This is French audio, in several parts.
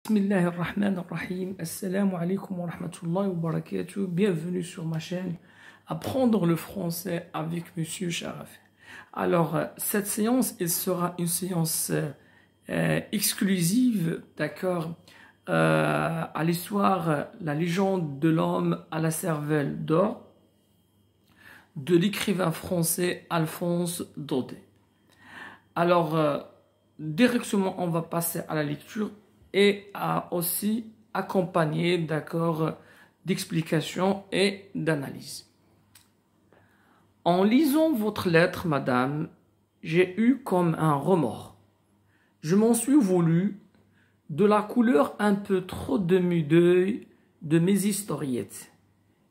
Bismillahirrahmanirrahim. Assalamu alaikum wa rahmatullahi wa barakatuh. Bienvenue sur ma chaîne Apprendre le français avec Monsieur Sharaf. Alors, cette séance, elle sera une séance exclusive, d'accord, à l'histoire, la légende de l'homme à la cervelle d'or, de l'écrivain français Alphonse Daudet. Alors, directement, on va passer à la lecture et à aussi accompagner, d'accord, d'explications et d'analyses. En lisant votre lettre, madame, j'ai eu comme un remords. Je m'en suis voulu de la couleur un peu trop demi-deuil de mes historiettes.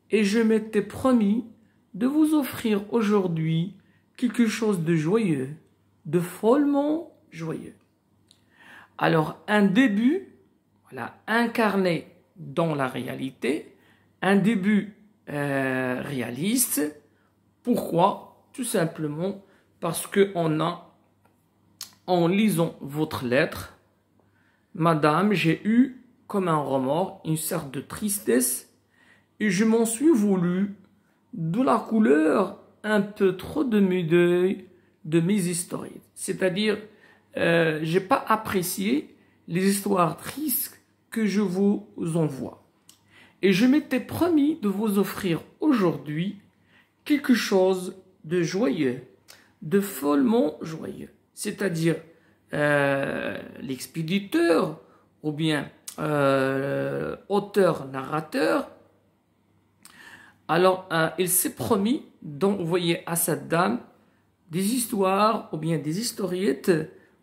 Et je m'étais promis de vous offrir aujourd'hui quelque chose de joyeux, de follement joyeux. Alors, un début, voilà, incarné dans la réalité, un début réaliste. Pourquoi? Tout simplement parce que en lisant votre lettre, madame, j'ai eu comme un remords, une sorte de tristesse, et je m'en suis voulu de la couleur un peu trop demi-deuil de mes historiettes. C'est-à-dire, j'ai pas apprécié les histoires tristes que je vous envoie. Et je m'étais promis de vous offrir aujourd'hui quelque chose de joyeux, de follement joyeux. C'est-à-dire, l'expéditeur ou bien auteur-narrateur, alors il s'est promis d'envoyer à cette dame des histoires ou bien des historiettes,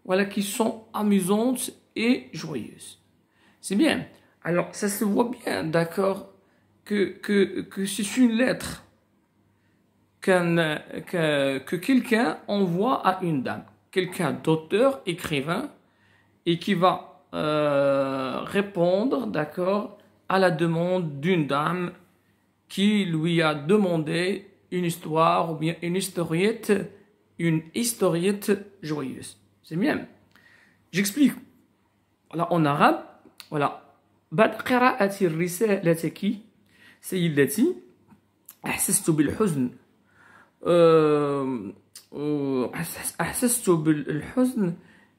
voilà, qui sont amusantes et joyeuses. C'est bien. Alors, ça se voit bien, d'accord, que c'est une lettre que quelqu'un envoie à une dame. Quelqu'un d'auteur, écrivain, et qui va répondre, d'accord, à la demande d'une dame qui lui a demandé une histoire ou bien une historiette joyeuse. C'est bien. J'explique. Voilà, en arabe, voilà. بعد قراءة رسالتك سيدتي أحسست بالحزن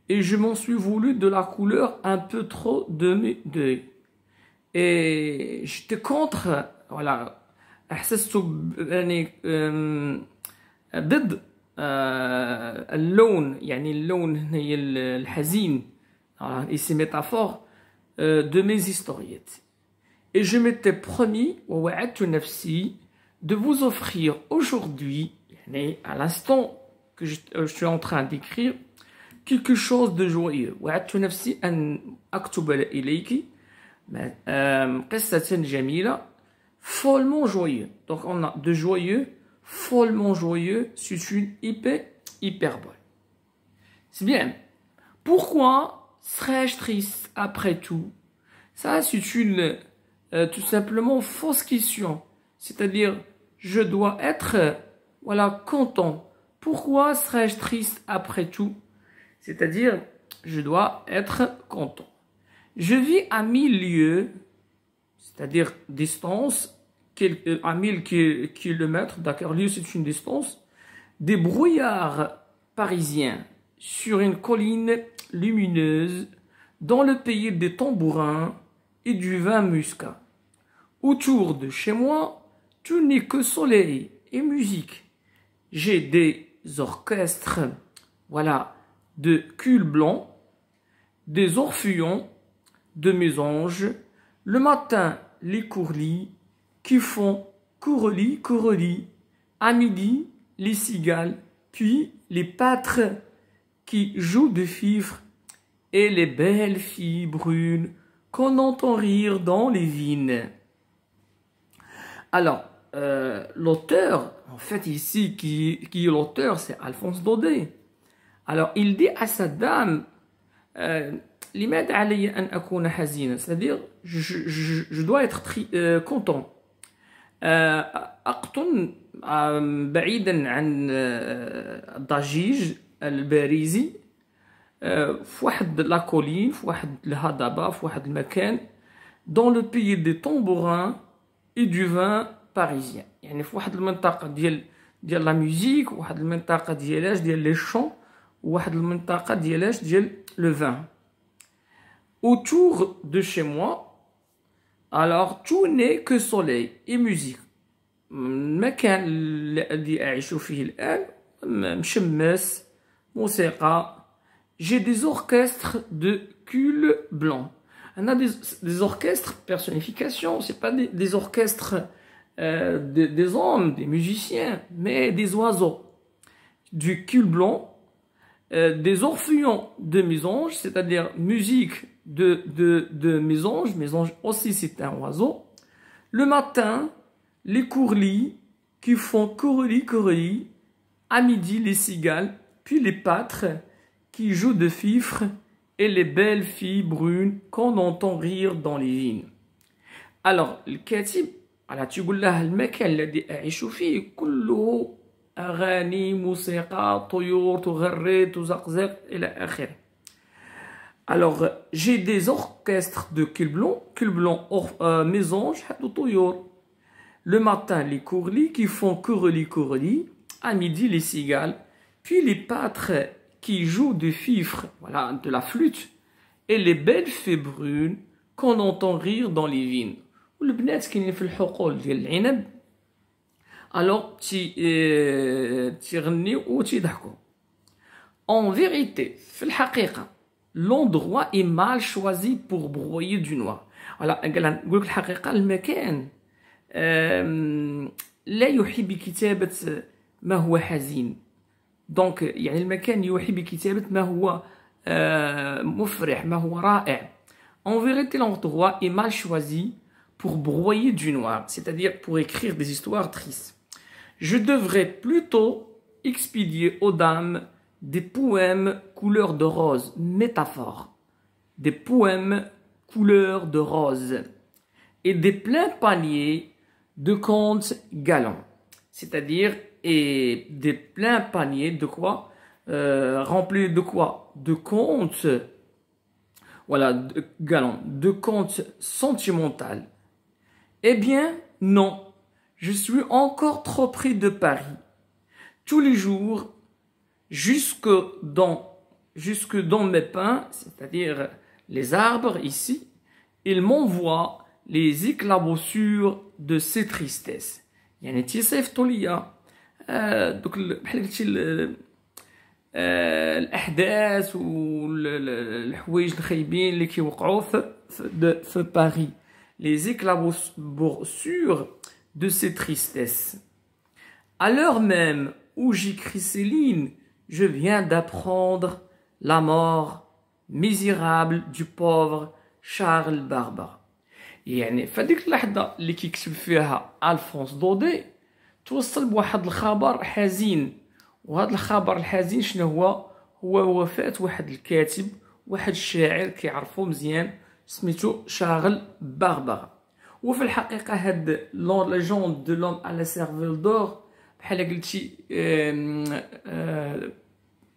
et je m'en suis voulu de la couleur un peu trop demi-deuil. Et j'étais contre, voilà, أحسست يعني ضد اللون، يعني اللون هي الحزين et ces métaphores de mes historiettes. Et je m'étais promis ووعدت نفسي de vous offrir aujourd'hui, à l'instant que je suis en train d'écrire, quelque chose de joyeux. وعدت نفسي أن أكتب إليك قصة جميلة follement joyeux. Donc on a de joyeux, follement joyeux, c'est une hyperbole. C'est bien. Pourquoi serais-je triste après tout? Ça, c'est une tout simplement fausse question. C'est-à-dire, je dois être, voilà, content. Pourquoi serais-je triste après tout? C'est-à-dire, je dois être content. Je vis à 1000 lieues, c'est-à-dire distance, à 1000 kilomètres, d'accord, lieu c'est une distance, des brouillards parisiens sur une colline lumineuse dans le pays des tambourins et du vin muscat. Autour de chez moi, tout n'est que soleil et musique. J'ai des orchestres, voilà, de culs blancs, des orpheillons, de mésanges, le matin les courlis qui font coureli, à midi les cigales, puis les pâtres qui jouent de fifre et les belles filles brunes qu'on entend rire dans les vignes. Alors, l'auteur, en fait ici, qui est l'auteur, c'est Alphonse Daudet. Alors, il dit à sa dame, لماذا علي أن أكون حزينا, c'est-à-dire, je dois être content. أقطن بعيدا عن الضجيج الباريزي في واحد لا كولين في واحد الهضبة في واحد المكان dans le pays des tambourins et du vin parisien. يعني في واحد المنطقة ديال لا ميوزيك وواحد المنطقة ديالاش ديال لي شون وواحد المنطقة ديالاش ديال لو فان. Autour de chez moi, alors tout n'est que soleil et musique. المكان الذي أعيش فيه الآن مشمس موسيقى. J'ai des orchestres de cul blanc. On a des orchestres, personnification, c'est pas des orchestres des hommes, des musiciens, mais des oiseaux. Du cul blanc, des orpheons de mésange, c'est-à-dire musique de mésange. Mésange aussi c'est un oiseau. Le matin, les courlis qui font courlis. À midi, les cigales, puis les pâtres qui jouent de fifre et les belles filles brunes qu'on entend rire dans les vignes. Alors, الكاتب على تقول له المكان الذي أعيش فيه كله أغاني موسيقى طيور تغرد تزقزق إلى آخره. Alors, j'ai des orchestres de cul blanc mésange هادو طيور. Le matin, les courlis qui font courlis. À midi, les cigales, puis les pâtres qui jouent de fifre, voilà, de la flûte, et les belles fées brunes qu'on entend rire dans les vignes. والبنات كاينين في الحقول ديال العنب alors تيغنيو وتيضحكوا. En vérité, في الحقيقة, l'endroit est mal choisi pour broyer du noir. voilà, نقول لك الحقيقة المكان لا يحب كتابة ما هو حزين. دونك يعني المكان يوحي بكتابة ما هو مفرح ما هو رائع. En vérité, l'endroit est mal choisi pour broyer du noir, c'est-à-dire pour écrire des histoires tristes. Je devrais plutôt expédier aux dames des poèmes couleur de rose, métaphore, des poèmes couleur de rose et des pleins paniers de contes galants, c'est-à-dire et des pleins paniers de quoi remplis de quoi? De contes, voilà, galants, de contes sentimentaux. Eh bien, non, je suis encore trop pris de Paris. Tous les jours, jusque dans mes pins, c'est-à-dire les arbres ici, ils m'envoient les éclaboussures de ces tristesses. يعني تيصيفطوا ليا دوك بحال قلتي الاحداث والحوايج الخايبين اللي كيوقعوا في باريس. Les éclaboussures de ces tristesses. À l'heure même où j'écris ces lignes, je viens d'apprendre la mort misérable du pauvre Charles Barbara. يعني فهاديك اللحظة اللي كيكتب فيها ألفونس دودي توصل بواحد الخبر حزين. وهذا الخبر الحزين شنو هو؟ هو وفاة واحد الكاتب واحد الشاعر كيعرفو مزيان سميتو شارل باربرا. وفي الحقيقة هاد ليجوند دو لوم على سيرفيل دور بحال قلتي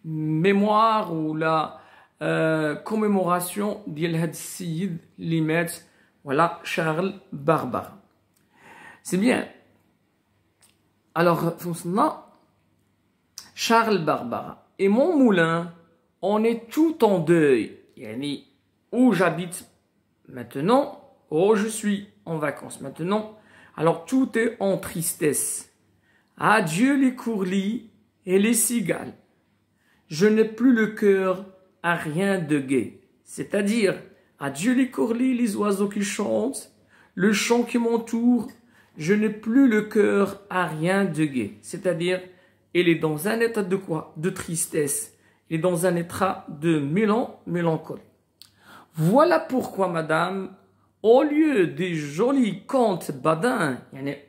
ميموار ولا كوميموراسيون ديال هاد السيد اللي مات. Voilà, Charles Barbara. C'est bien. Alors, Charles Barbara. Et mon moulin, on est tout en deuil. Yani, où j'habite maintenant, où je suis en vacances maintenant. Alors, tout est en tristesse. Adieu les courlis et les cigales. Je n'ai plus le cœur à rien de gai. C'est-à-dire, adieu les courlis, les oiseaux qui chantent, le chant qui m'entoure, je n'ai plus le cœur à rien de gai. C'est-à-dire, il est dans un état de quoi? De tristesse. Il est dans un état de mélancolie. Voilà pourquoi, madame, au lieu des jolis contes badins,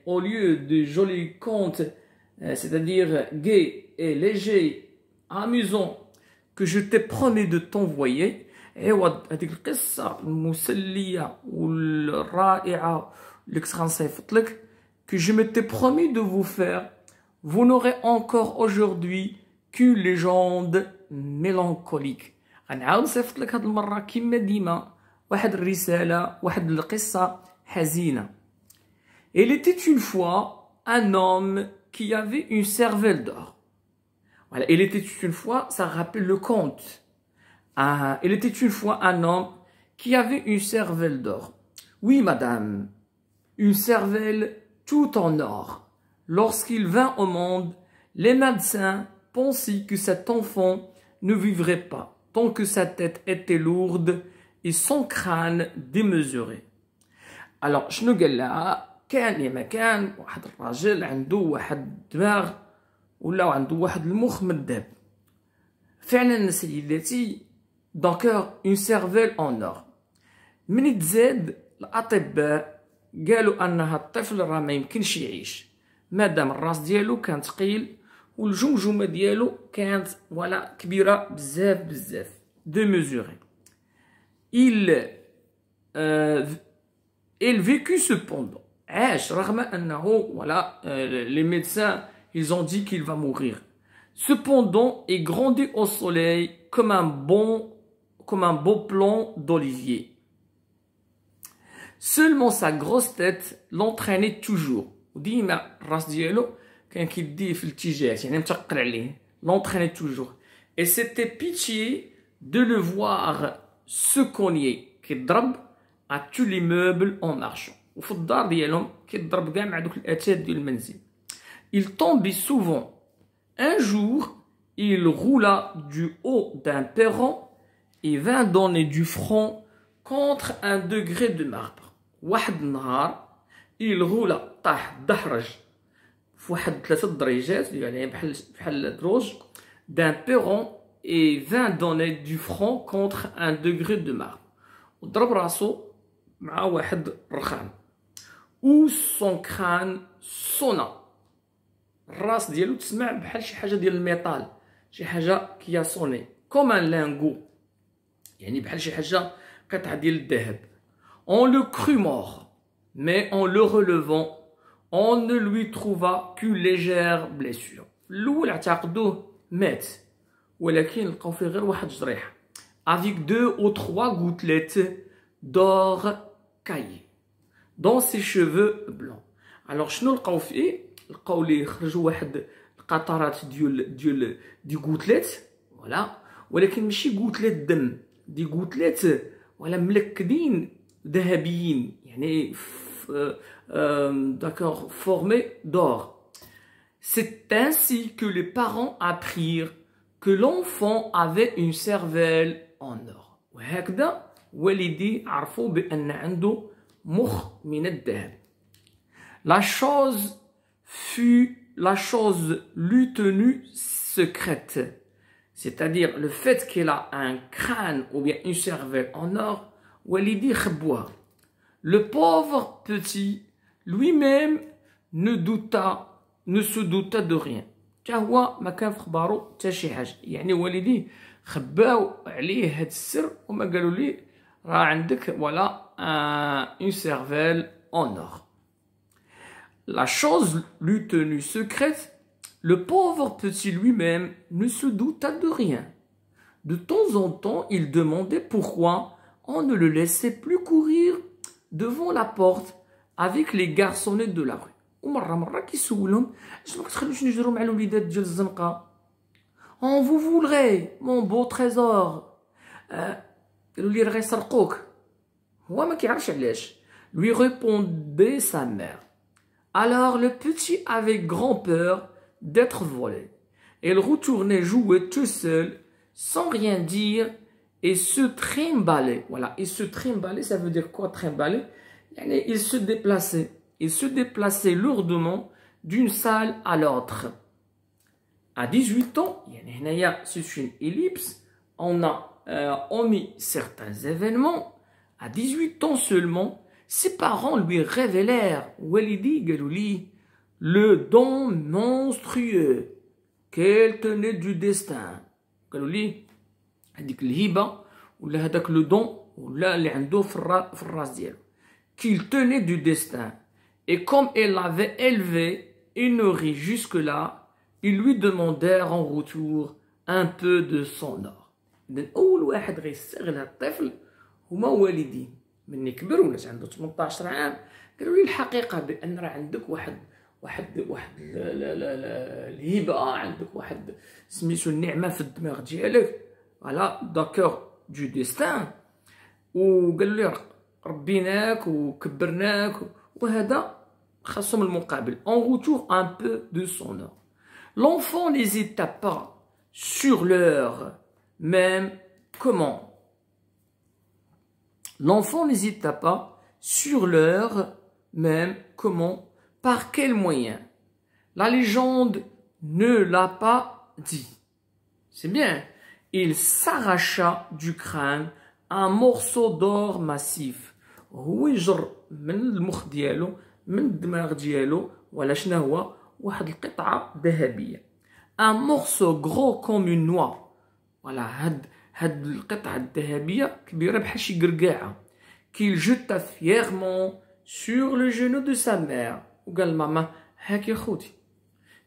au lieu des jolis contes, c'est-à-dire gais et légers, amusants, que je t'ai promis de t'envoyer, هذيك القصة المسلية والرائعة اللي كنت غنصيفط لك que je m'étais promis de vous faire, vous n'aurez encore aujourd'hui qu'une légende mélancolique. غنعاود نصيفط لك هاد المرة كيما ديما واحد الرسالة، واحد القصة حزينة. Il était une fois un homme qui avait une cervelle d'or. Voilà, il était une fois, ça rappelle le conte. Il était une fois un homme qui avait une cervelle d'or. Oui, madame, une cervelle tout en or. Lorsqu'il vint au monde, les médecins pensaient que cet enfant ne vivrait pas, tant que sa tête était lourde et son crâne démesuré. Alors, شنو قال لها؟ كان يا ما كان واحد الراجل عنده واحد الدماغ ولا عنده واحد المخ من الذهب. فعلا سيداتي، دونك اون سيرفيل اون اور. من تزاد الاطباء قالوا ان هاد الطفل راه ما يمكنش يعيش مادام الراس ديالو كان ثقيل والجمجمه ديالو كانت ولا كبيره بزاف بزاف دو ميزوري. Il vécut cependant. عاش رغم انه voilà, les médecins ils ont dit qu'il va mourir. Cependant, il grandit au soleil comme un beau plant d'olivier. Seulement sa grosse tête l'entraînait toujours. وديما الراس ديالو كان كيديه في الاتجاه، يعني متقل عليه. L'entraînait toujours. Et c'était pitié de le voir se cogner كيضرب à tous les meubles en marchant. وفي الدار ديالهم كيضرب كاع مع دوك الاتات ديال المنزل. Il tombait souvent. Un jour, il roula du haut d'un perron et vint donner du front contre un degré de marbre. واحد النهار il roula طاح دحرج في واحد 3 درجات، يعني بحال دروج d'un perron et vint donner du front contre un degré de marbre. وضرب راسو مع واحد الرخام. Où son crâne sonna. الراس ديالو تسمع بحال شي حاجه ديال الميطال، شي حاجه كيا صوني كوم ان لانغو، يعني بحال شي حاجه قطعه ديال الذهب. On le crut mort, mais en le relevant, on ne lui trouva qu'une légère blessure. الاول اعتقدوه مات، ولكن لقاو فيه غير واحد الجريحه. Avec 2 ou 3 gouttelettes d'or caillé dans ses cheveux blancs. Alors شنو لقاو فيه؟ لقاو ليه خرجوا واحد القطرات ديال غوتليت، فوالا، ولكن ماشي غوتليت دم، دي غوتليت ولا ملكدين ذهبيين، يعني d'accord, formés d'or. C'est ainsi que les parents apprirent que l'enfant avait une cervelle en or. وهكذا والدي عرفوا بأن عنده مخ من الذهب. La chose lui tenue secrète, c'est-à-dire le fait qu'elle a un crâne ou bien une cervelle en or, walidi khboua. Le pauvre petit lui-même ne se douta de rien. هو ما كان في خبارو حتى شي حاجه، يعني والديه خباو عليه هاد السر وما قالوا ليه راه عندك voilà une cervelle en or. La chose lui tenue secrète, le pauvre petit lui-même ne se douta de rien. De temps en temps, il demandait pourquoi on ne le laissait plus courir devant la porte avec les garçonnettes de la rue. ومرة كيسولهم علاش ما كتخليوش نجرو مع الوليدات ديال الزنقة. On vous voudrait, mon beau trésor. قالوا لي راه غيسرقوك. هو ما كيعرفش علاش. Lui répondait sa mère. Alors le petit avait grand peur d'être volé. Il retournait jouer tout seul, sans rien dire, et se trimbalait. Voilà, il se trimbalait, ça veut dire quoi trimballer? Il se déplaçait. Il se déplaçait lourdement d'une salle à l'autre. À 18 ans, c'est une ellipse, on a omis certains événements. À 18 ans seulement, ses parents lui révélèrent Walidi Galouli, le don monstrueux qu'elle tenait du destin. Galouli, هذيك الهبة ولا هذاك le don ولا اللي عنده في الراس ديالو qu'il tenait du destin. Et comme elle l'avait élevé et nourri jusque-là, ils lui demandèrent en retour un peu de son or. إذن أول واحد غيستغل هاد الطفل هما والديه. ملي كبر ولات عنده 18 عام قالوا لي الحقيقة بأن راه عندك واحد الهبة، عندك واحد سميتو النعمة في الدماغ ديالك، فوالا داكور دو ديستان، وقالوا لي ربيناك وكبرناك وهذا خاصهم المقابل. En retour un peu de son or. L'enfant n'hésita pas sur l'heure même comment. L'enfant n'hésita pas sur l'heure même comment. Par quel moyen? La légende ne l'a pas dit. C'est bien. Il s'arracha du crâne un morceau d'or massif. هو يجر من المخ ديالو من الدماغ ديالو ولا شنو هو واحد القطعة ذهبية. Un morceau gros comme une noix. Voilà, هاد القطعة الذهبية كبيرة بحال شي قرقاعة. Qu'il jeta fièrement sur le genou de sa mère. وقال ماما هاك يا خوتي.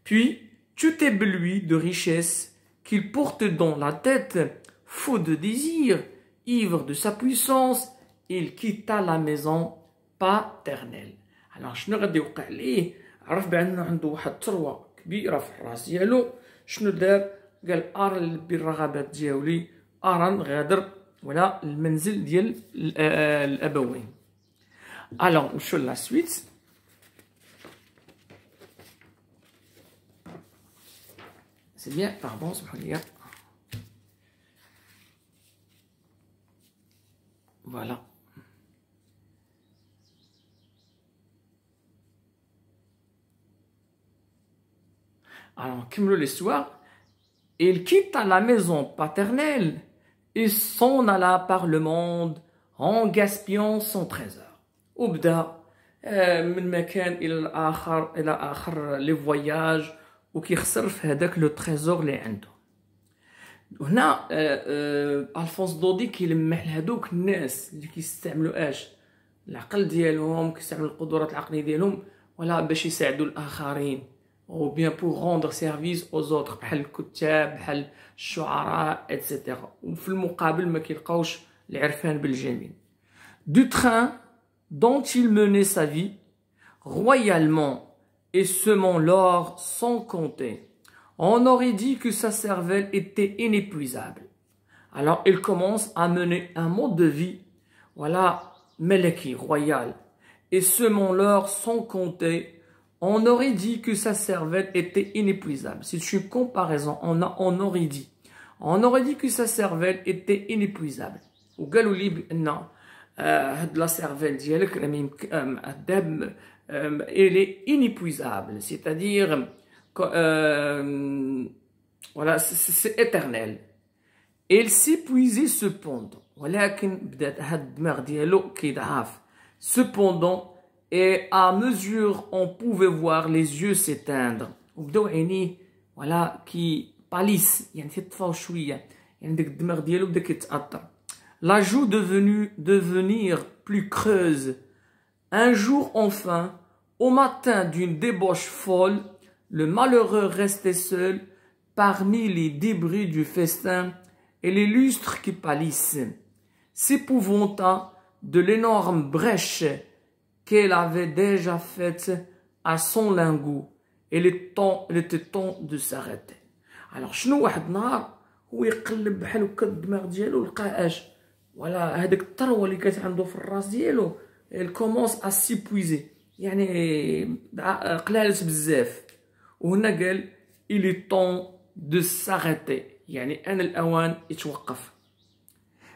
Puis, tout ébloui de richesse qu'il porte dans la tête, fou de désir, ivre de sa puissance, il quitta la maison paternelle. Alors شنو غادي يوقع ليه؟ عرف بأن عنده واحد الثروة كبيرة في الراس ديالو. شنو دار؟ قال أرى نلبي الرغبات ديالي، أرى نغادر ولا المنزل ديال الأبوين. Alors نمشيو لا سويت. C'est bien, pardon, c'est voilà. Alors, comme l'histoire, il quitta la maison paternelle et s'en alla par le monde en gaspillant son trésor. وبدا من مكان إلى آخر لي فواياج وكيخسر في هذاك لو تريزور اللي عنده. هنا الفونس دودي كيلمح لهذوك الناس اللي كيستعملوا العقل ديالهم، كيستعملوا القدرات العقليه ديالهم ولا باش يساعدوا الاخرين او بيان بور روندر سيرفيس او زوتر، بحال الكتاب بحال الشعراء اتسيتيرا، وفي المقابل ما كيلقاوش العرفان بالجميل. Du train dont il menait sa vie royalement et semant l'or sans compter. On aurait dit que sa cervelle était inépuisable. Alors il commence à mener un mode de vie, voilà, meleki, royal, et semant l'or sans compter. On aurait dit que sa cervelle était inépuisable. C'est une comparaison, on aurait dit. On aurait dit que sa cervelle était inépuisable. وقالوا لي بأن هاد لا cervelle ديالك الذهب elle est inépuisable, c'est-à-dire voilà, c'est éternel. Elle s'épuisait cependant, ولكن بدات هاد الدماغ ديالو كيضعف. Cependant, et à mesure on pouvait voir les yeux s'éteindre. وبداو عينيه voilà كي باليس، يعني تطفاو شويه، يعني داك الدماغ ديالو بدا كيتاثر. La joue devenir plus creuse. Un jour enfin, au matin d'une débauche folle, le malheureux restait seul parmi les débris du festin et les lustres qui pâlissent, s'épouvanta de l'énorme brèche qu'elle avait déjà faite à son lingot. Il était temps de s'arrêter. Alors, شنو واحد النهار هو يقلب بحال هكا الدماغ ديالو لقى ولا هذيك الثروه اللي كانت عنده في الراس ديالو elle commence à s'épuiser، يعني قلالت بزاف. وهنا قال il est temps de s'arrêter، يعني أنا الأوان يتوقف.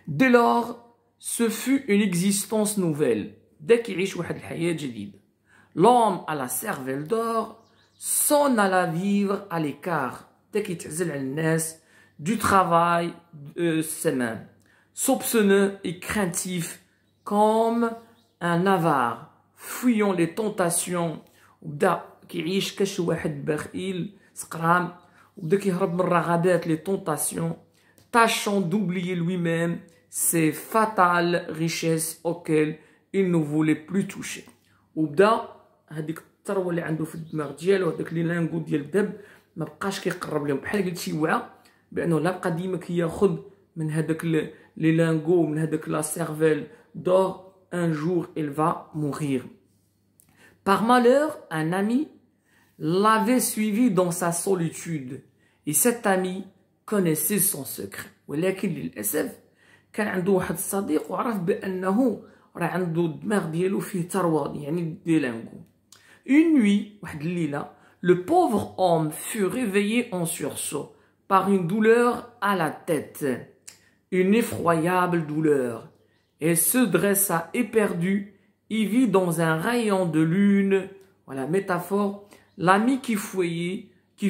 Dès lors, ce fut une existence nouvelle. بدا كيعيش واحد الحياة جديدة. L'homme à la cervelle d'or s'en alla vivre à l'écart. بدا كيتعزل على الناس. Du travail de ses mains. Soupçonneux et craintif comme un avare, fuyant les tentations. وبدا كيعيش كشي واحد بخيل سقرام، وبدا كيهرب من الرغبات les tentations, tâchant d'oublier lui-même ces fatales richesses auxquelles il ne voulait plus toucher. وبدا هذيك الثروه اللي عنده في الدماغ ديالو، هذاك لي لانغو ديال الذهب، ما بقاش كيقرب لهم، بحال قلت شي وعى بانه لا بقى ديما كياخذ من هذاك les lingots, من هذاك la cervelle d'or, un jour il va mourir. Par malheur, un ami l'avait suivi dans sa solitude et cet ami connaissait son secret. ولكن للأسف كان عنده واحد الصديق وعرف بأنه راه عنده الدماغ ديالو فيه ثروة يعني دي لانغو. Une nuit, واحد الليلة, le pauvre homme fut réveillé en sursaut par une douleur à la tête, une effroyable douleur. Il se dressa éperdu, il vit dans un rayon de lune, voilà, métaphore, l'ami qui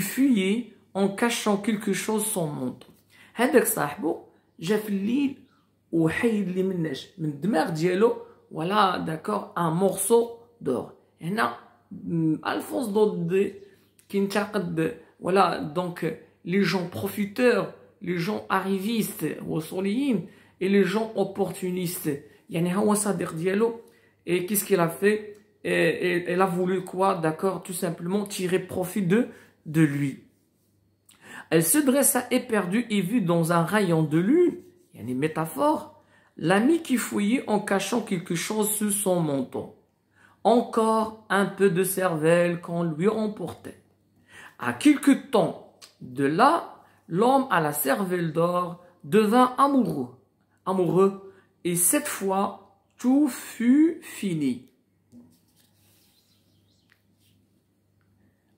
fuyait en cachant quelque chose son manteau. هذاك صاحبو جا في الليل وحيد لي مناش من الدماغ ديالو voilà d'accord un morceau d'or. هنا Alphonse Daudet qui انتقد voilà donc les gens profiteurs, les gens arrivistes وصوليين et les gens opportunistes. يعني هو صديق ديالو et qu'est-ce qu'il a fait et elle a voulu quoi d'accord tout simplement tirer profit de lui. Elle se dressa éperdue et vit dans un rayon de lune, il y a une métaphore, l'ami qui fouillait en cachant quelque chose sous son menton. Encore un peu de cervelle qu'on lui emportait. À quelque temps de là, l'homme à la cervelle d'or devint amoureux, et cette fois, tout fut fini.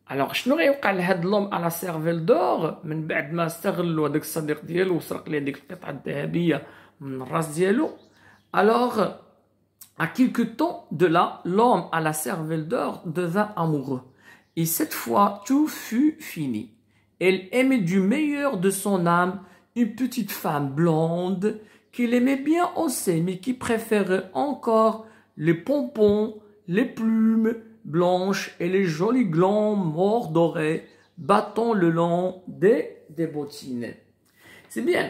Alors, شنو غيوقع لهاد لوم على سيرفيل دور من بعد ما استغلوا هذاك الصديق ديالو وسرق ليه ديك القطعه الذهبيه من الراس ديالو. Alors, à quelque temps de là, l'homme à la cervelle d'or devint amoureux. Et cette fois, tout fut fini. Elle aimait du meilleur de son âme une petite femme blonde qu'il aimait bien aussi, mais qui préférait encore les pompons, les plumes blanches et les jolis glands morts dorés battant le long des bottines. C'est bien.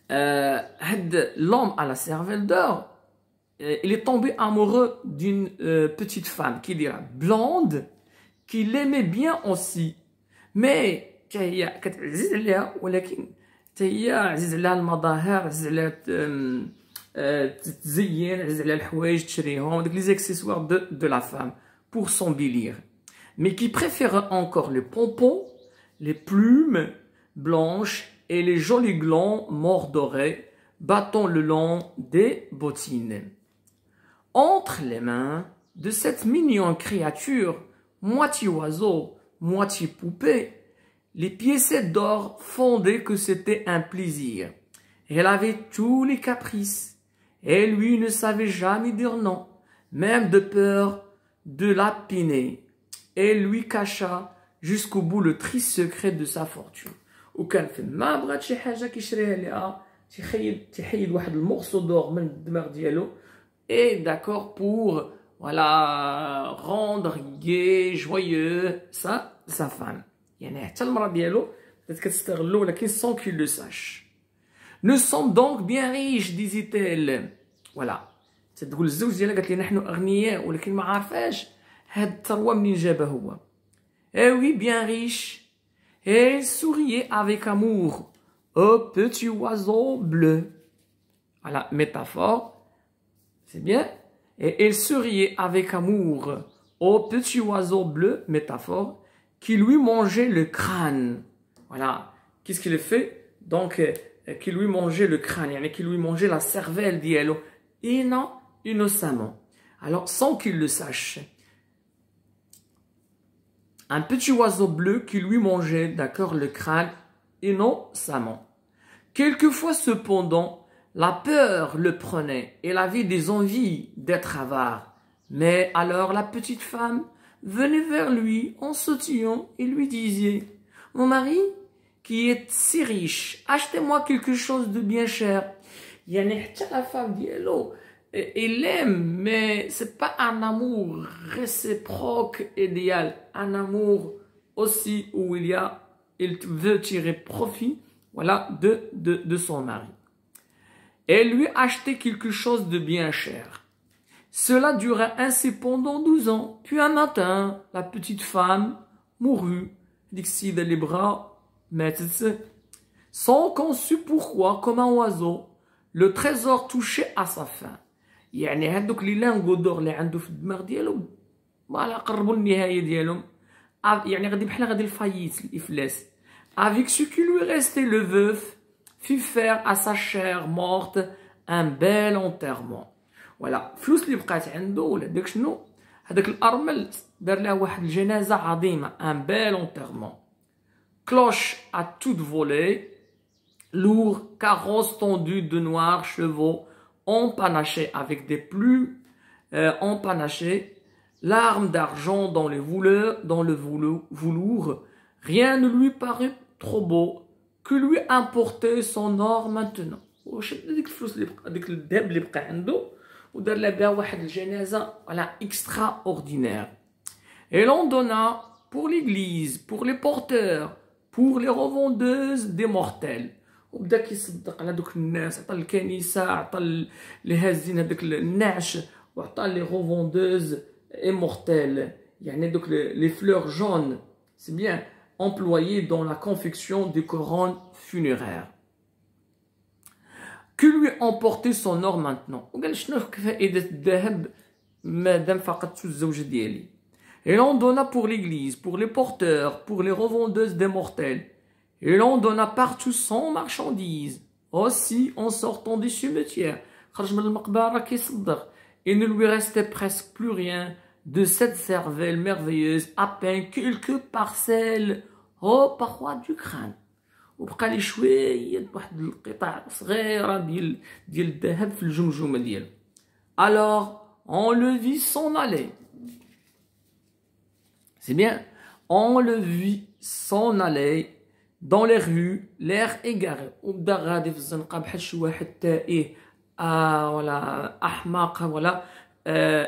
L'homme à la cervelle d'or, il est tombé amoureux d'une petite femme qui dira blonde, qui l'aimait bien aussi. Mais هي كتعزز عليها ولكن هي عزيز عليها المظاهر، عزيز عليها تزين، عزيز عليها الحوايج تشريهم داك لي زاكسيسوار de la femme pour s'embellir. Mais qui préfère encore les pompons, les plumes blanches et les jolis glands mordorés battant le long des bottines. Entre les mains de cette mignonne créature, moitié oiseau, moitié poupée, les piécettes d'or fondaient que c'était un plaisir. Elle avait tous les caprices, et lui ne savait jamais dire non, même de peur de la piner. Elle lui cacha jusqu'au bout le triste secret de sa fortune. وكان فما بغات شي حاجه كيشريها ليها تيحيد واحد المورسو دور من الدماغ ديالو et d'accord pour voilà rendre gai joyeux sa femme. يعني حتى المراه ديالو بدات كتستغلو ولكن sans qu'il le sache. Nous sommes donc bien riches, disait-elle. Voilà. تقول الزوج ديالها قالت لي نحن اغنياء ولكن ما عارفاش هاد الثروه منين جابها هو. Eh oui, bien riche. Et elle souriait avec amour au petit oiseau bleu. Voilà, métaphore. C'est bien. Et elle souriait avec amour au petit oiseau bleu, métaphore, qui lui mangeait le crâne. Voilà. Qu'est-ce qu'il fait? Donc, qui lui mangeait le crâne, qui lui mangeait la cervelle d'Yellow. Et non, innocemment. Alors, sans qu'il le sache. Un petit oiseau bleu qui lui mangeait, d'accord, le crâne, innocemment. Quelquefois, cependant, la peur le prenait et il avait des envies d'être avare. Mais alors la petite femme venait vers lui en sautillant et lui disait « Mon mari, qui est si riche, achetez-moi quelque chose de bien cher. » يعني حتى la femme ديالو il aime, mais c'est pas un amour réciproque idéal. Un amour aussi où il veut tirer profit, voilà, de son mari. Et lui acheter quelque chose de bien cher. Cela dura ainsi pendant 12 ans. Puis un matin, la petite femme mourut. Dixida les bras, sans qu'on sût pourquoi, comme un oiseau, le trésor touchait à sa fin. يعني هادوك لي لانغو دور اللي عنده في الدماغ ديالو فوالا قربوا للنهايه ديالهم يعني غادي بحال غادي الفايت الافلاس. Avec ce qui lui restait, le veuf fit faire à sa chère morte un bel enterrement. Voilà, فلوس اللي بقات عنده ولا داك شنو هذاك الارمل دار لها واحد الجنازه عظيمه un bel enterrement. Cloche à toute volée, lourd carrosse tendu de noirs chevaux empanachés avec des plumes empanachées, larmes d'argent dans le velours, rien ne lui parut trop beau que lui importait son or maintenant. وشد ديك الفلوس اللي بقى ديك الذهب اللي بقى عنده ودار لها بها واحد الجنازه ولا extraordinaire. Et l'on donna pour l'église, pour les porteurs, pour les revendeuses des mortels. وبدا كيصدق على دوك الناس عطى الكنيسه عطى اللي هازين هذاك النعش وعطى لي revendeuses et mortels يعني دوك les fleurs jaunes c'est bien employées dans la confection des couronnes funéraires. Que lui emporter son or maintenant وقال شنو فائده الذهب مادام فقدت الزوجه ديالي. Et l'on donna pour l'église, pour les porteurs, pour les revendeuses des mortels. Et l'on donna partout sans marchandises. Aussi, en sortant du cimetière, il ne lui restait presque plus rien de cette cervelle merveilleuse, à peine quelques parcelles aux parois du crâne. وبقى لي شويه واحد القطع صغيره ديال الذهب في الجمجمه ديالو. Alors, on le vit s'en aller. C'est bien, on le vit s'en aller dans les rues, l'air égaré. وبدا غادي في الزنقه بحال شي واحد تائه ولا احمق ولا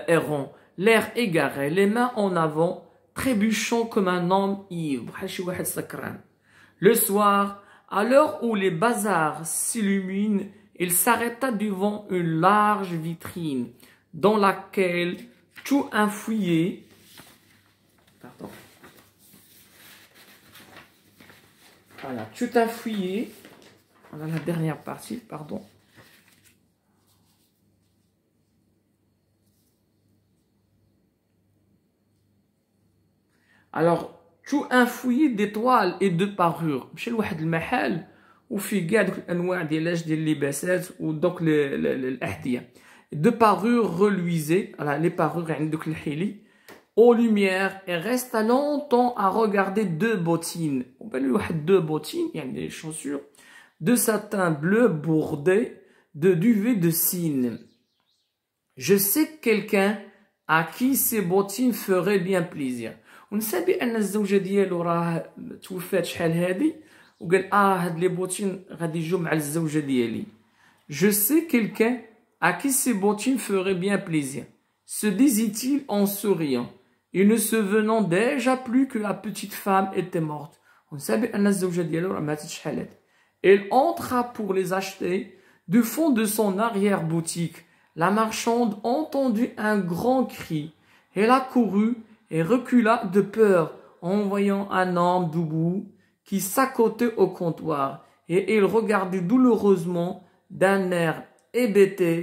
errant. L'air égaré, les mains en avant, trébuchant comme un homme ivre. بحال شي واحد سكران. Le soir, à l'heure où les bazars s'illuminent, il s'arrêta devant une large vitrine dans laquelle tout un fouillet. Pardon. Voilà, tout un fouillet. Voilà la dernière partie, pardon. Alors, tout un fouillis d'étoiles et de parures. مشى لواحد المحل وفيه كاع دوك الانواع ديال اللباسات ودوك الاحذيه. De parures reluisaient, voilà les parures يعني دوك الحلي aux lumières et resta longtemps à regarder deux bottines. وبان له واحد deux bottines يعني des chaussures de satin bleu bordé de duvet de cygne. Je sais quelqu'un à qui ces bottines feraient bien plaisir. ونسى بان الزوجه ديالو راه توفات شحال هادي وقال هاد لي بوتين غادي يجوا مع الزوجه ديالي. Je sais quelqu'un à qui ces bottines feraient bien plaisir, se disait-il en souriant, et ne se venant déjà plus que la petite femme était morte. ونسى بان الزوجه ديالو راه ماتت شحال هادي. Elle entra pour les acheter. Du fond de son arrière-boutique, la marchande entendit un grand cri. Elle accourut et recula de peur en voyant un homme debout qui s'accotait au comptoir, et il regardait douloureusement d'un air hébété.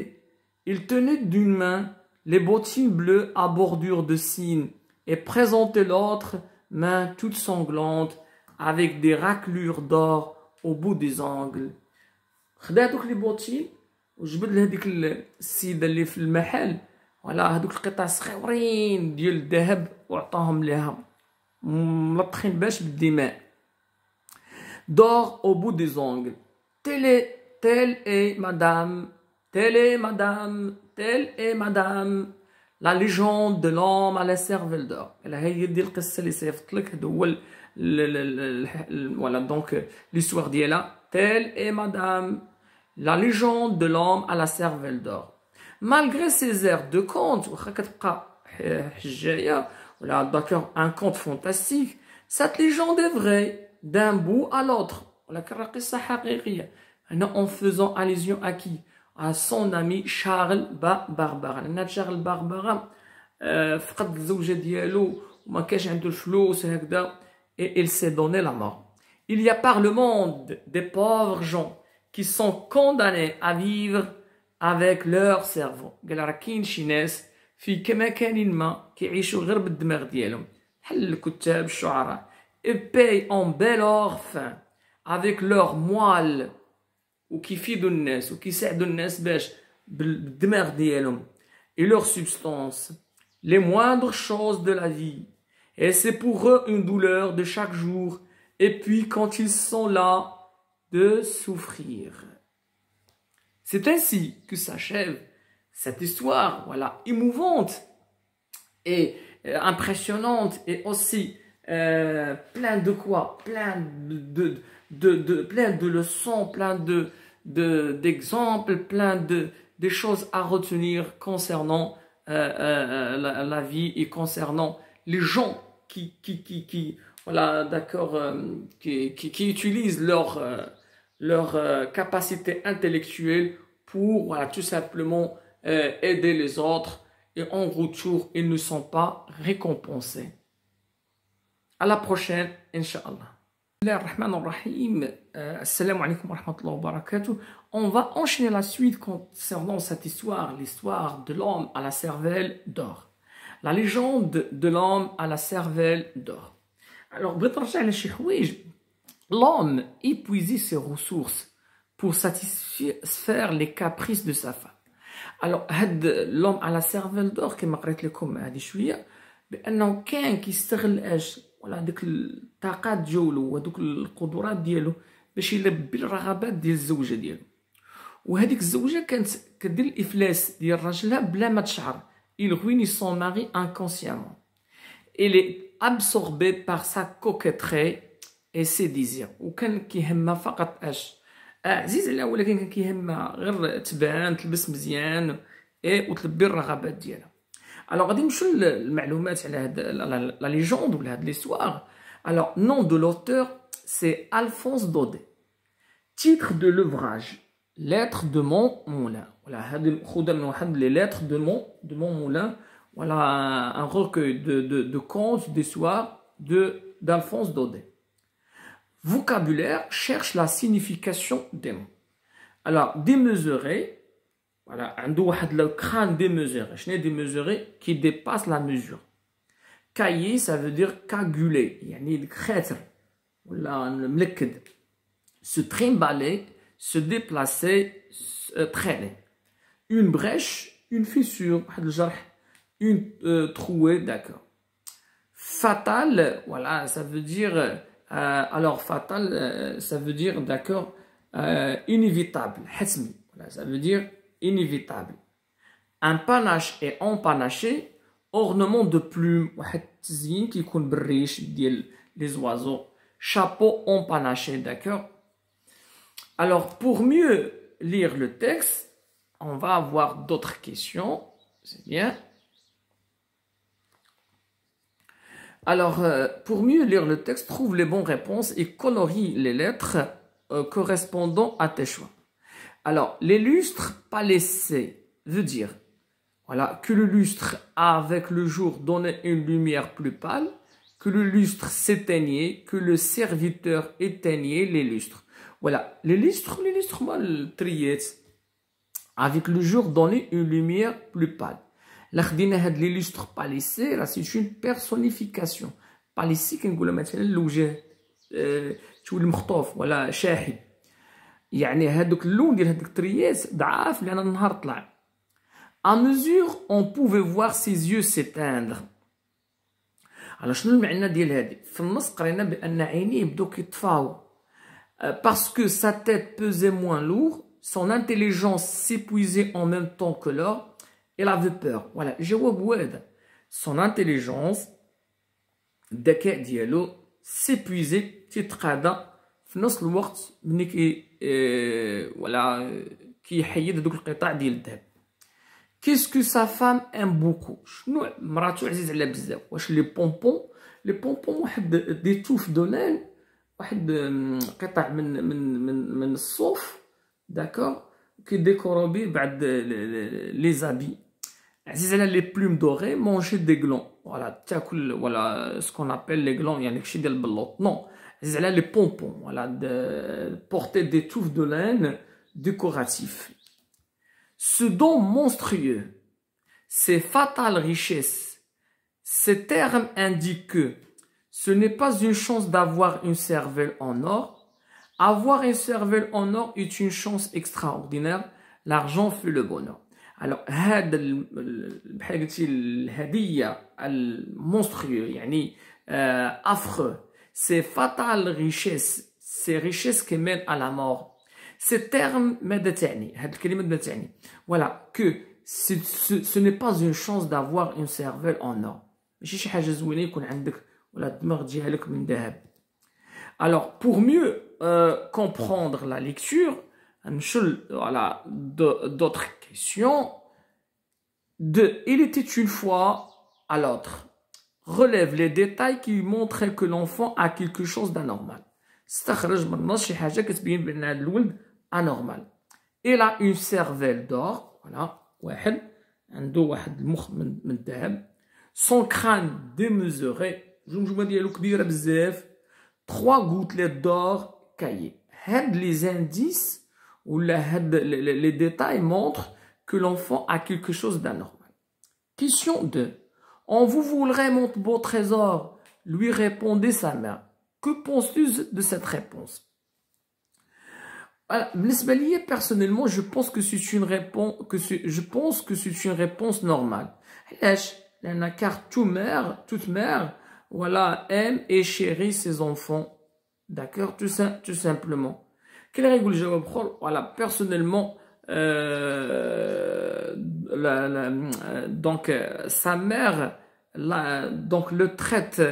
Il tenait d'une main les bottines bleues à bordure de cygne et présentait l'autre main toute sanglante avec des raclures d'or au bout des ongles. خدا هذوك لي بوتين وجبد لهذيك السيده اللي في المحل ولا هذوك القطع صغيورين ديال الذهب وعطاهم ليها ملطخين باش بالدماء. D'or au bout des ongles. Telle est madame, telle est madame, telle est madame. La légende de l'homme à la cervelle d'or. هي دي القصه اللي صيفط لك هذا هو voilà donc l'histoire ديالها. Telle est madame, la légende de l'homme à la cervelle d'or. Malgré ces airs de conte, un conte fantastique, cette légende est vraie d'un bout à l'autre. En faisant allusion à qui? À son ami Charles Barbara. Charles Barbara فقد الزوجة ديالو وما كانش عنده الفلوس هكذا et il s'est donné la mort. il y a par le monde des pauvres gens qui sont condamnés à vivre avec leur cerveau. قال راه كاين شي ناس في كمكان ما كيعيشوا غير بالدماغ ديالهم بحال الكتاب الشعراء. Ils payent en bel or fin avec leur moelle وكيفيدوا الناس وكيساعدوا الناس باش بالدماغ ديالهم et leur substance les moindres choses de la vie. Et c'est pour eux une douleur de chaque jour. Et puis quand ils sont là, de souffrir. C'est ainsi que s'achève cette histoire, voilà, émouvante et impressionnante et aussi plein de quoi? Plein de leçons, plein d'exemples, plein de choses à retenir concernant la vie et concernant les gens qui voilà, d'accord, qui utilisent leur capacité intellectuelle pour voilà, tout simplement aider les autres et en retour, ils ne sont pas récompensés. À la prochaine, Inch'Allah. Assalamu alaikum wa rahmatullahi wa barakatuh. On va enchaîner la suite concernant cette histoire, l'histoire de l'homme à la cervelle d'or. La légende de l'homme à la cervelle d'or. Alors, l'homme épuisait ses ressources pour satisfaire les caprices de sa femme. Alors, l'homme à la cervelle d'or, كما قريت لكم هذه شوية بأنه كان كيستغل اش ولا ديك الطاقات ديالو ودوك القدرات ديالو باش يلبي الرغبات ديال الزوجة ديالو. وهذيك الزوجة كانت كدير الإفلاس ديال راجلها بلا ما تشعر. Il ruine son mari inconsciemment. Il est absorbé par sa coquetterie et ses désirs. وكان كيهمها فقط اش عزيز عليها ولكن كان كيهمها غير تبان تلبس مزيان وتلبي الرغبات ديالها. Alors غادي نمشيو للمعلومات على هاد لا ليجوند ولا هاد ليستوار. Alors nom de l'auteur c'est Alphonse Daudet. Titre de l'ouvrage Lettres de mon moulin. Voilà, هاد خذها من واحد les lettres de mon moulin. Voilà un recueil de contes, d'histoires d'Alphonse Daudet. Vocabulaire cherche la signification des mots. Alors, démesuré, voilà, le crâne démesuré. Je n'ai démesuré qui dépasse la mesure. Cailler, ça veut dire caguler. يعني الخاتر ولا الملكد. Se trimballer, se déplacer, traîner. Une brèche, une fissure, une trouée, d'accord. Fatal, voilà, ça veut dire, alors fatal, ça veut dire, d'accord, inévitable, hasmi, voilà, ça veut dire inévitable. Un panache et empanaché, ornement de plumes, qui يكون بالريش ديال les oiseaux, chapeau empanaché, d'accord. Alors, pour mieux lire le texte, on va avoir d'autres questions, c'est bien. Alors, pour mieux lire le texte, trouve les bonnes réponses et colorie les lettres correspondant à tes choix. Alors, les lustres pas laissés veut dire voilà, que le lustre a avec le jour donné une lumière plus pâle, que le lustre s'éteignait, que le serviteur éteignait les lustres. Voilà, les lustres, moi, le triette, avec le jour donné une lumière plus pâle. La خدينا هاد لي لوستر باليسي راه سي اون بيرسونيفيكاسيون. باليسي كنقولها مثلا الوجه تولي مخطوف ولا شاحب. يعني هادوك اللون ديال هادوك التريات ضعاف لان النهار طلع. À mesure on pouvait voir ses yeux s'éteindre. على شنو المعنى ديال هادي؟ في النص قرينا بان عينيه بداو كيطفاو. Parce que sa tête pesait moins lourd, son intelligence s'épuisait en même temps que l'or. Elle avait peur. Voilà, جواب واحد. Son intelligence, الذكاء ديالو s'épuisait, تيتقادى في نفس الوقت ملي voilà كيحيد هذوك القطع ديال الذهب. Qu'est-ce que sa femme aime beaucoup? شنو مراتو عزيز عليها بزاف؟ واش لي بونبون؟ لي بونبون واحد دي توف دو لان، واحد قطع من الصوف، داكور، qui décore بعد les habits. عزيز على les plumes dorées, manger des glands. Voilà, تاكل voilà ce qu'on appelle les glands، يعني داكشي ديال البلوط. Non, les pompons, voilà, de porter des touffes de laine décoratifs. Ce don monstrueux, ces fatales richesses, ces termes indiquent que ce n'est pas une chance d'avoir une cervelle en or. Avoir une cervelle en or est une chance extraordinaire. L'argent fait le bonheur. Alors, هذا بحال قلتي الهدية المونستريeux يعني affreux, ces fatales richesses, ces richesses qui mènent à la mort. Ces termes ماذا تعني؟ هذه الكلمة ماذا تعني؟ Voilà, que ce n'est pas une chance d'avoir une cervelle en or. ماشي شي حاجة زوينة يكون عندك ولا الدماغ تجيها لك من ذهب. Alors, pour mieux comprendre la lecture, voilà, d'autres questions. Il était une fois à l'autre. Relève les détails qui montraient que l'enfant a quelque chose d'anormal. استخرج من النص شي حاجة كتبين بأن هذا الولد anormal. Il a une cervelle d'or. Voilà, واحد عنده واحد المخ من الذهب. Son crâne démesuré. الجمجمة ديالو كبيرة بزاف. 3 gouttelettes d'or caillées. Les indices ou les détails montrent que l'enfant a quelque chose d'anormal. Question 2. On vous voudrait mon beau trésor, lui répondait sa mère. Que penses-tu de cette réponse? Personnellement, je pense que c'est une réponse normale. Car toute mère, voilà, aime et chérit ses enfants. D'accord, tout simplement. Quelle règle je reprends? Voilà, personnellement, donc sa mère, donc le traite,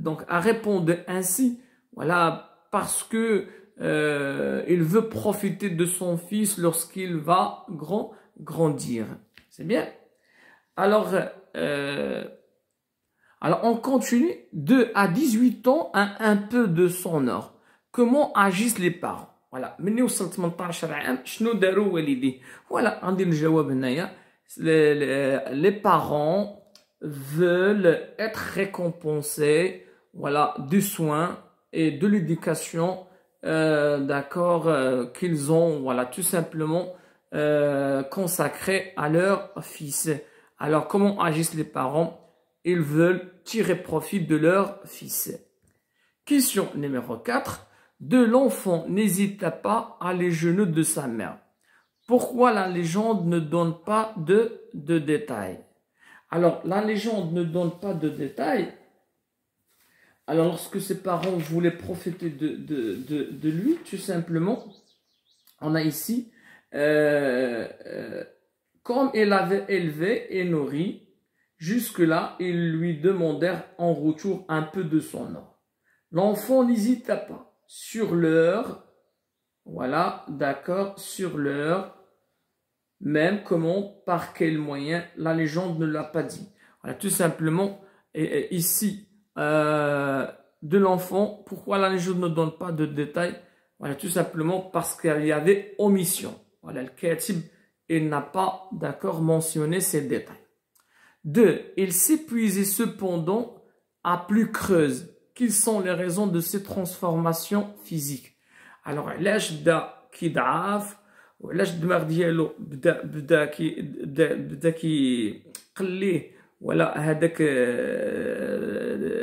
donc a répondu ainsi, voilà, parce que il veut profiter de son fils lorsqu'il va grandir. C'est bien. Alors, on continue. 2 à 18 ans, un peu de son or. Comment agissent les parents? Voilà. مني وصلت 18 عام شنو داروا والديه؟ Voilà. عندي الجواب هنايا. Les parents veulent être récompensés, voilà, du soin et de l'éducation, d'accord, qu'ils ont, voilà, tout simplement consacré à leur fils. Alors, comment agissent les parents? Ils veulent tirer profit de leur fils. Question numéro 4. De l'enfant n'hésita pas à les genoux de sa mère. Pourquoi la légende ne donne pas de détails? Alors, la légende ne donne pas de détails. Alors, lorsque ses parents voulaient profiter de lui, tout simplement, on a ici, comme il avait élevé et nourri, jusque-là, ils lui demandèrent en retour un peu de son or. L'enfant n'hésita pas. Sur l'heure, voilà, d'accord, sur l'heure, même comment, par quel moyen, la légende ne l'a pas dit. Voilà, tout simplement, et ici, de l'enfant, pourquoi la légende ne donne pas de détails? Voilà, tout simplement parce qu'il y avait omission. Voilà, le katib, il n'a pas, d'accord, mentionné ces détails. 2. Il s'épuisait cependant à plus creuse. Quelles sont les raisons de ces transformations physiques? Alors, علاش بدا كيضعف وعلاش الدماغ ديالو بدا كيقليه ولا هذاك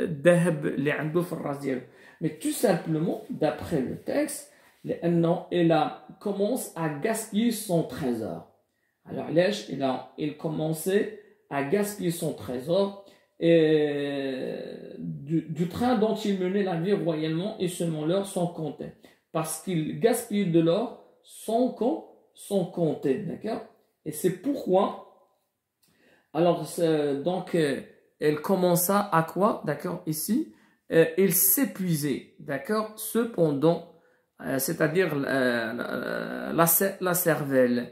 الذهب اللي عنده في الراس ديالو. Mais tout simplement, d'après le texte, لأنه commence à gaspiller son trésor. Alors, علاش il commençait à gaspiller son trésor et du train dont il menait la vie royalement et selon l'heure sans compter. Parce qu'il gaspillait de l'or sans compter, d'accord? Et c'est pourquoi, alors, donc, elle commença à quoi, d'accord, ici? Il s'épuisait, d'accord? Cependant, c'est-à-dire la cervelle.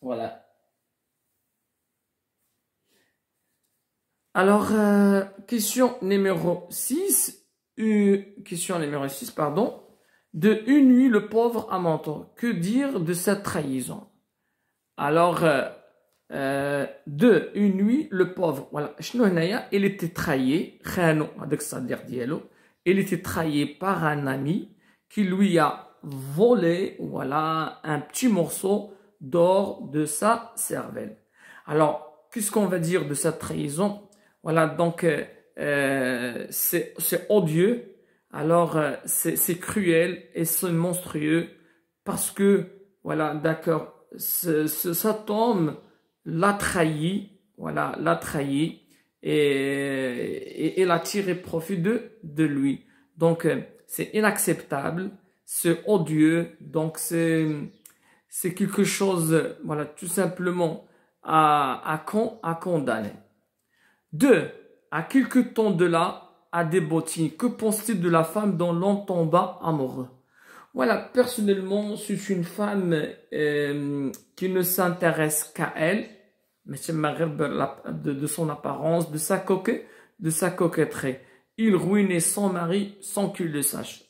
Voilà. Alors, question numéro 6, pardon. De une nuit, le pauvre a menti. Que dire de cette trahison? Alors, Deux, une nuit, le pauvre, voilà, il était trahi, il était trahi par un ami qui lui a volé, voilà, un petit morceau d'or de sa cervelle. Alors, qu'est-ce qu'on va dire de cette trahison? Voilà, donc, c'est odieux, alors c'est cruel et c'est monstrueux parce que, voilà, d'accord, cet homme l'a trahi, voilà, l'a trahi et il a tiré profit de lui. Donc, c'est inacceptable, c'est odieux, donc c'est quelque chose, voilà, tout simplement à condamner. Deux, à quelques temps de là, à des bottines, que pense-t-il de la femme dont l'homme tomba amoureux? Voilà, personnellement, c'est une femme qui ne s'intéresse qu'à elle, mais c'est de son apparence, de sa coquetterie. Il ruinait son mari sans qu'il le sache.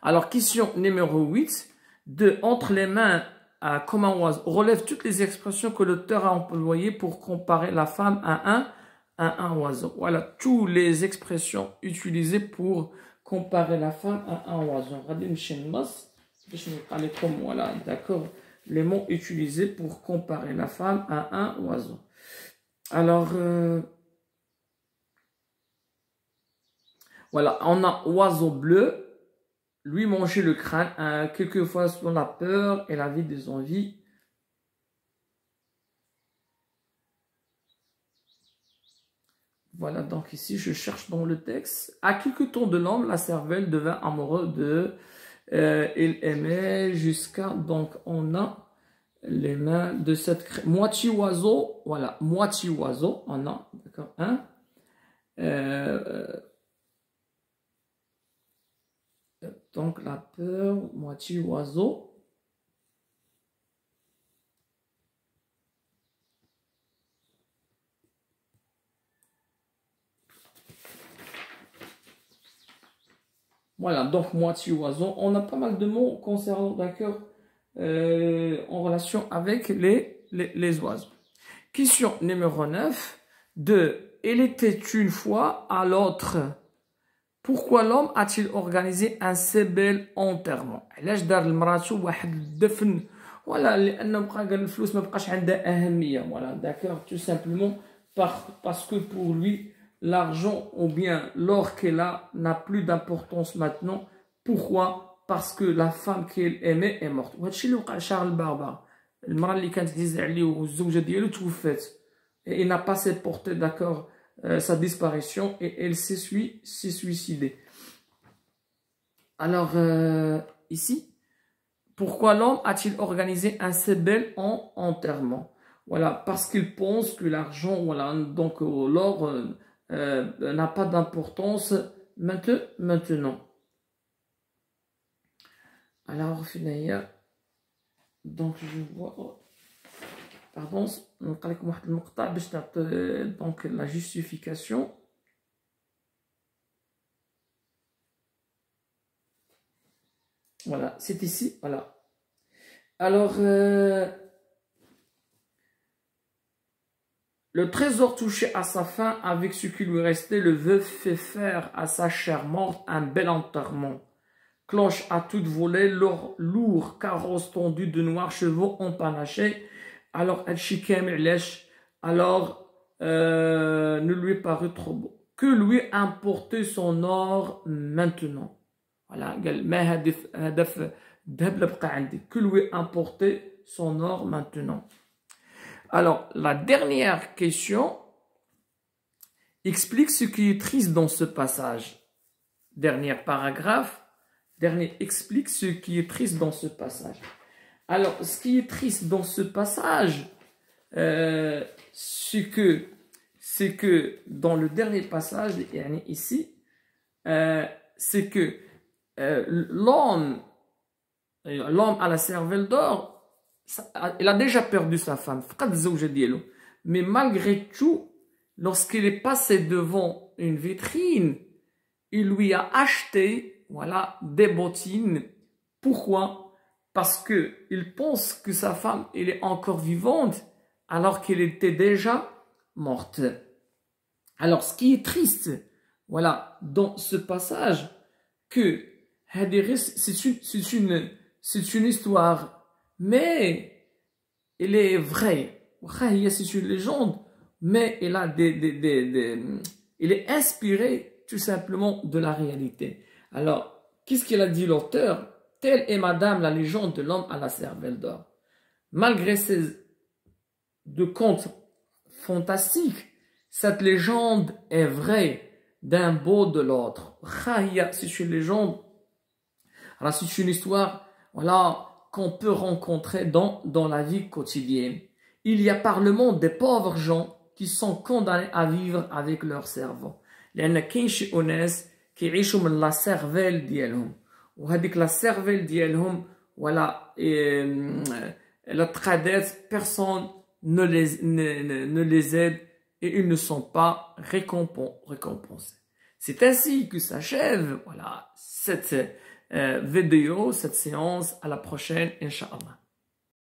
Alors, question numéro 8. De entre les mains comme un oiseau, relève toutes les expressions que l'auteur a employées pour comparer la femme à un oiseau. Voilà, toutes les expressions utilisées pour comparer la femme à un oiseau. Voilà, d'accord. Les mots utilisés pour comparer la femme à un oiseau. Alors, voilà, on a oiseau bleu. Lui manger le crâne, quelquefois selon la peur et la vie des envies. Voilà, donc ici, je cherche dans le texte. À quelques temps de l'homme, la cervelle devint amoureux de... il aimait jusqu'à... Donc, on a les mains de cette... Moitié oiseau, voilà, moitié oiseau, on a, d'accord, hein? Donc, la peur, moitié oiseau. Voilà, donc moitié oiseau. On a pas mal de mots concernant, d'accord, en relation avec les oiseaux. Question numéro 9. Il était une fois à l'autre. Pourquoi l'homme a-t-il organisé un si bel enterrement? علاش دار لمراتو واحد الدفن voilà لانه بقى قال الفلوس ما بقاش عندها اهميه voilà d'accord tout simplement parce que pour lui l'argent ou bien l'or qu'elle a n'a plus d'importance maintenant. Pourquoi? Parce que la femme qu'elle aimait est morte. وهادشي اللي وقع لشارل الباربار المراه اللي كانت تهز عليه والزوجه ديالو توفات et il n'a pas supporté d'accord sa disparition et elle s'est suicidée. Alors, ici, pourquoi l'homme a-t-il organisé un si bel enterrement? Voilà, parce qu'il pense que l'argent, voilà, donc l'or n'a pas d'importance maintenant. Alors, finalement, donc je vois... Pardon, donc la justification. Voilà, c'est ici, voilà. Alors, le trésor touché à sa fin, avec ce qui lui restait, le veuf fait faire à sa chère morte un bel enterrement. Cloche à toute volée, lourd carrosse tendu de noirs chevaux empanachés. Alors, ne lui parut trop beau. Que lui importait son or maintenant? Voilà, que lui importait son or maintenant? Alors, la dernière question explique ce qui est triste dans ce passage. Dernier paragraphe, explique ce qui est triste dans ce passage. Alors, ce qui est triste dans ce passage, c'est que dans le dernier passage, ici, c'est que l'homme à la cervelle d'or, il a déjà perdu sa femme. Mais malgré tout, lorsqu'il est passé devant une vitrine, il lui a acheté, voilà, des bottines. Pourquoi? parce que il pense que sa femme elle est encore vivante alors qu'elle était déjà morte. Alors, ce qui est triste, voilà, dans ce passage, que c'est une histoire, mais elle est vraie. C'est une légende, mais elle a elle est inspirée tout simplement de la réalité. Alors, qu'est-ce qu'il a dit l'auteur? Telle est madame la légende de l'homme à la cervelle d'or. Malgré ces deux contes fantastiques, cette légende est vraie d'un bout de l'autre. C'est une légende, alors c'est une histoire, voilà, qu'on peut rencontrer dans la vie quotidienne. Il y a par le monde des pauvres gens qui sont condamnés à vivre avec leur cerveau. لأن كاين شي أناس كيعيشوا من لا سيرفيل ديالهم وهذيك لا سيرفيل ديالهم ولا la تقادات personne ne les aide et ils ne sont pas récompensés. C'est ainsi que s'achève voilà, cette vidéo, cette séance. À la prochaine, Inch'Allah.